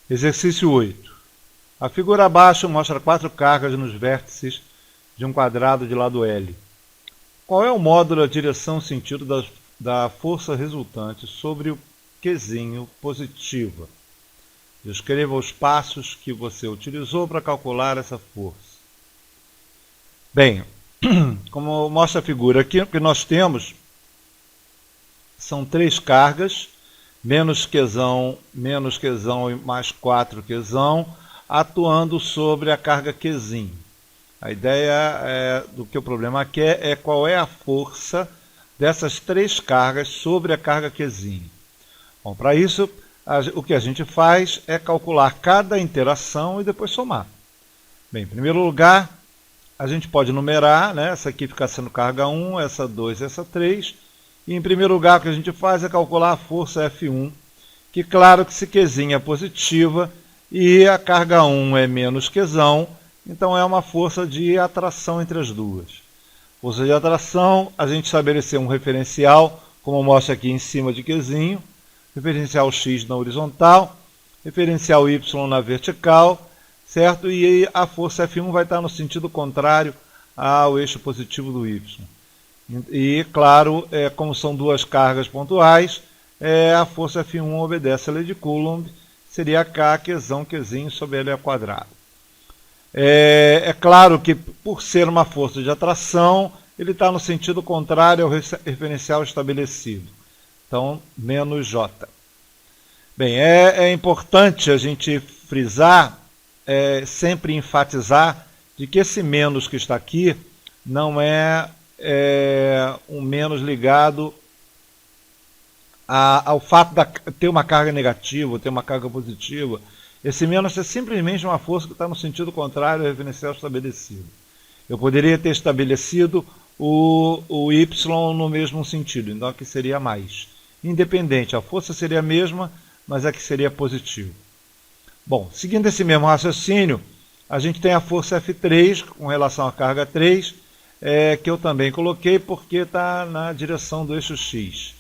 Exercício 8. A figura abaixo mostra 4 cargas nos vértices de um quadrado de lado L. Qual é o módulo, a direção, sentido da força resultante sobre o Qzinho positiva? Descreva os passos que você utilizou para calcular essa força. Bem, como mostra a figura aqui, o que nós temos são 3 cargas, menos Qzão e mais 4 Qzão, atuando sobre a carga Qzinho. A ideia do que o problema quer é qual é a força dessas 3 cargas sobre a carga Qzinho. Bom, para isso, o que a gente faz é calcular cada interação e depois somar. Bem, em primeiro lugar, a gente pode numerar, né? Essa aqui fica sendo carga 1, essa 2 e essa 3. E em primeiro lugar, o que a gente faz é calcular a força F1, que claro que se Qzinho é positiva e a carga 1 é menos Qzão, então é uma força de atração entre as duas. Força de atração, a gente estabeleceu um referencial, como mostra aqui em cima de Qzinho, referencial X na horizontal, referencial Y na vertical, certo? E a força F1 vai estar no sentido contrário ao eixo positivo do Y. E, claro, como são 2 cargas pontuais, a força F1 obedece à lei de Coulomb, seria K, Qzão, Qzinho sobre L ao quadrado. É claro que, por ser uma força de atração, ele está no sentido contrário ao referencial estabelecido. Então, menos J. Bem, é importante a gente frisar, sempre enfatizar, de que esse menos que está aqui não é um menos ligado ao fato de ter uma carga negativa ou ter uma carga positiva. Esse menos é simplesmente uma força que está no sentido contrário ao referencial estabelecido. Eu poderia ter estabelecido o Y no mesmo sentido, então aqui seria mais. Independente, a força seria a mesma, mas aqui seria positivo. Bom, seguindo esse mesmo raciocínio, a gente tem a força F3 com relação à carga 3, que eu também coloquei porque está na direção do eixo X.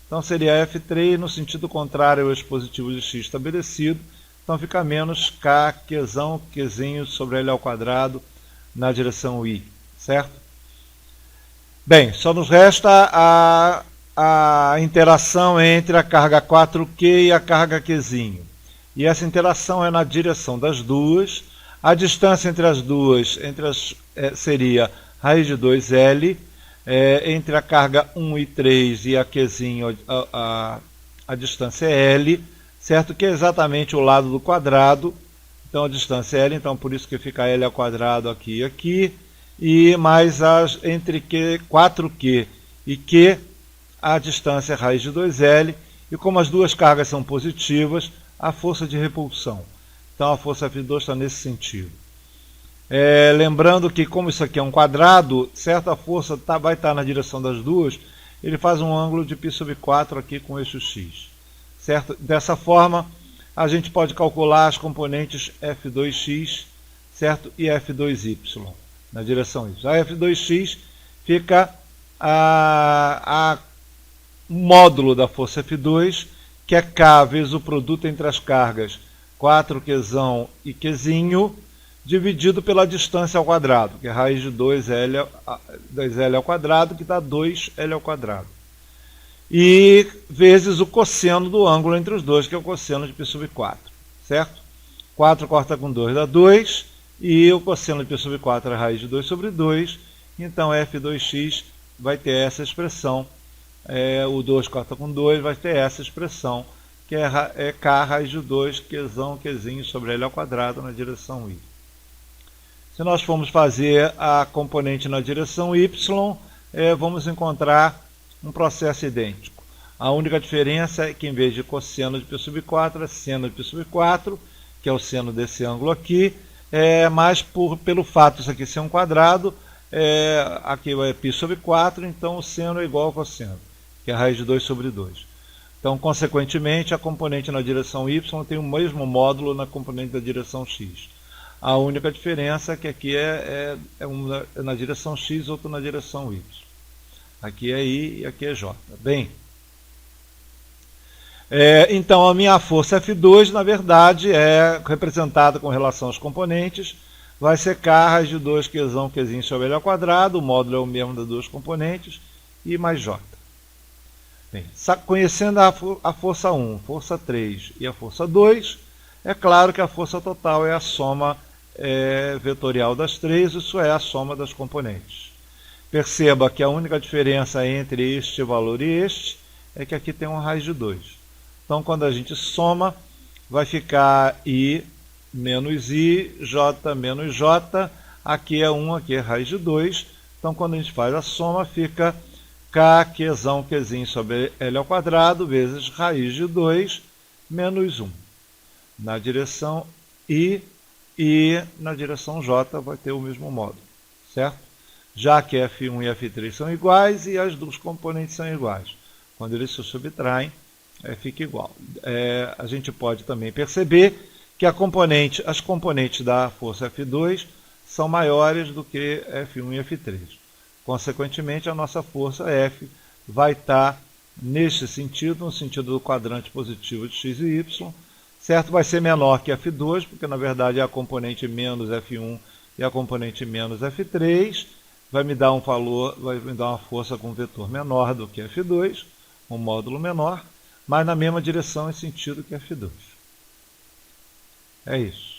Então seria F3 no sentido contrário ao eixo positivo de X estabelecido, então fica menos K, Qzão, Qzinho sobre L ao quadrado na direção Y, certo? Bem, só nos resta a interação entre a carga 4Q e a carga Qzinho. E essa interação é na direção das duas. A distância entre as duas seria raiz de 2L. Entre a carga 1 e 3 e a Qzinho, a distância é L, certo? Que é exatamente o lado do quadrado. Então a distância é L, então por isso que fica L ao quadrado aqui e aqui. E mais entre 4Q e Q, a distância é raiz de 2L, e como as duas cargas são positivas, a força de repulsão. Então a força F2 está nesse sentido. Lembrando que como isso aqui é um quadrado, certa força vai estar na direção das duas, ele faz um ângulo de π sobre 4 aqui com o eixo X. Certo? Dessa forma, a gente pode calcular as componentes F2x, certo? E F2y na direção Y. A F2x fica o módulo da força F2, que é K vezes o produto entre as cargas 4Qzão e Qzinho, dividido pela distância ao quadrado, que é raiz de 2L ao quadrado, que dá 2L ao quadrado. E vezes o cosseno do ângulo entre os dois, que é o cosseno de π sobre 4, certo? 4 corta com 2 dá 2, e o cosseno de π sobre 4 é raiz de 2 sobre 2, então F2x vai ter essa expressão, o 2 corta com 2 vai ter essa expressão, que é K raiz de 2, Qzão, Qzinho sobre L ao quadrado na direção Y. Se nós formos fazer a componente na direção Y, vamos encontrar um processo idêntico. A única diferença é que em vez de cosseno de π sobre 4, é seno de π sobre 4, que é o seno desse ângulo aqui, mas pelo fato de isso aqui ser um quadrado, aqui é π sobre 4, então o seno é igual ao cosseno, que é a raiz de 2 sobre 2. Então, consequentemente, a componente na direção Y tem o mesmo módulo na componente da direção X. A única diferença é que aqui um na direção X, outro na direção Y. Aqui é I e aqui é J. Bem, Então a minha força F2, na verdade, é representada com relação aos componentes, vai ser K raiz de 2 Qzão Qzinho sobre L ao quadrado, o módulo é o mesmo das duas componentes, e mais J. Bem, conhecendo a força 1, força 3 e a força 2, é claro que a força total é a soma vetorial das três, isso é a soma das componentes. Perceba que a única diferença entre este valor e este é que aqui tem uma raiz de 2. Então, quando a gente soma, vai ficar I menos I, J menos J, aqui é 1, aqui é raiz de 2. Então, quando a gente faz a soma, fica K, Qzão, Qzinho sobre L ao quadrado, vezes raiz de 2, menos 1. Na direção I e na direção J vai ter o mesmo módulo, certo? Já que F1 e F3 são iguais e as duas componentes são iguais. Quando eles se subtraem, fica igual. A gente pode também perceber que as componentes da força F2 são maiores do que F1 e F3. Consequentemente, a nossa força F vai estar neste sentido, no sentido do quadrante positivo de x e y, certo? Vai ser menor que F2, porque na verdade é a componente menos F1 e a componente menos F3, vai me dar um valor, vai me dar uma força com vetor menor do que F2, um módulo menor, mas na mesma direção e sentido que F2. É isso.